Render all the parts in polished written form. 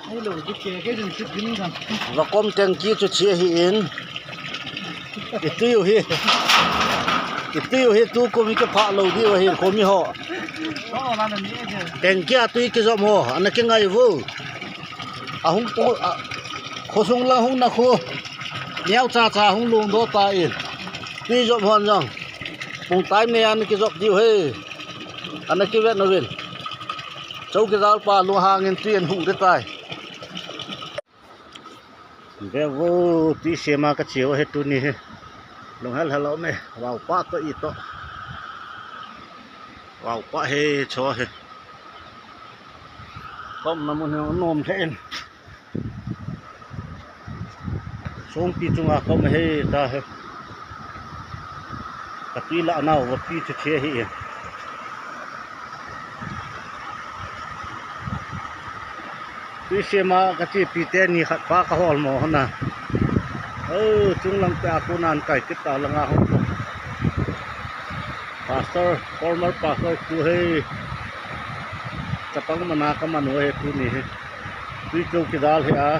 Ai lo cái kia cái đường chụp dính rằng. Và com tiền kia cho chia hiện. Cái tiêu hi tu có mấy cái phá lâu đi và hiện có mấy họ. Đó là gì chứ? Tiền kia tuy cái giọt họ, anh cái ngày vô. Không có, khó sung là không na khó. Nháo cha không luôn đó tay. Tuy giọt họ rằng, bùng tay này anh cái giọt tiêu hi, anh cái vết nó bên. Cháu cái dao pa lúa hàng nên tuyên hụ đất tay. Về vô tí xe mà cái chiếu hết tuần này. Long hết hello này vào quá to ít to vào quá he cho he không nằm một nôm thế xuống pi chung à không he ta he cái tuy lạ nào và pi cho che he tuy xe mà cái chi pi tên ni khát phá cái hòn mỏ na chung lang ta ko nan kai kit ta langa ho pastor former pastor ku he tapang mana ka manu he tu ni he tui chou ki dal he a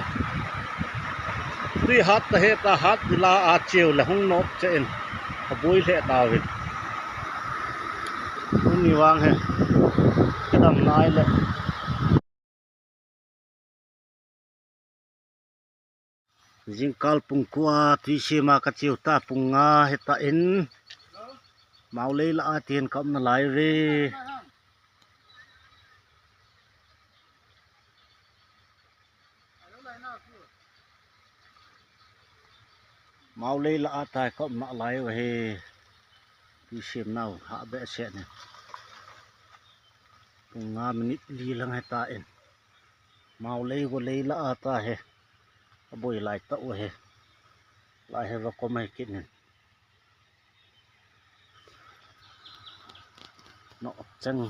tui hat ta he ta hat dila a cheu la hung nop chen a boi le ta we tu ni wang he kadam nai le Jingkal pungkua tui sema ka chiu ta punga heta in mau lei la atien kam na lai ve mau lei la atai kam na lai ve he tui sem nau ha be se ne punga minit li lang heta in mau lei go lei la ata he boi lai ta o he lai he va ko mai kin no chang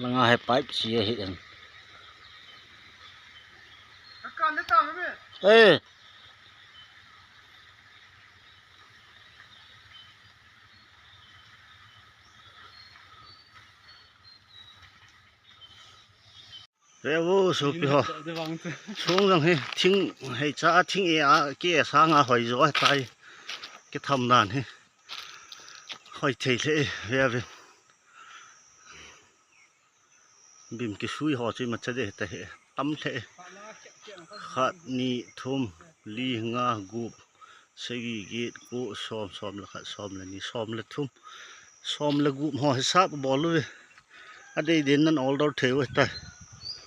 langa he pipe chi he en Kan det ta med. ê Rêu vô số pi ho xuống rằng he thing hay cha thing e a kia sang a hỏi gió tay cái thầm đàn he hỏi thầy thế về về bìm cái suy họ chỉ mà chơi để thế tâm thế khát ni thum li nga gup segi git ku som là khát som là ni som là thum som là gup họ sáp bỏ luôn ở đây đến nên all door thế vậy ta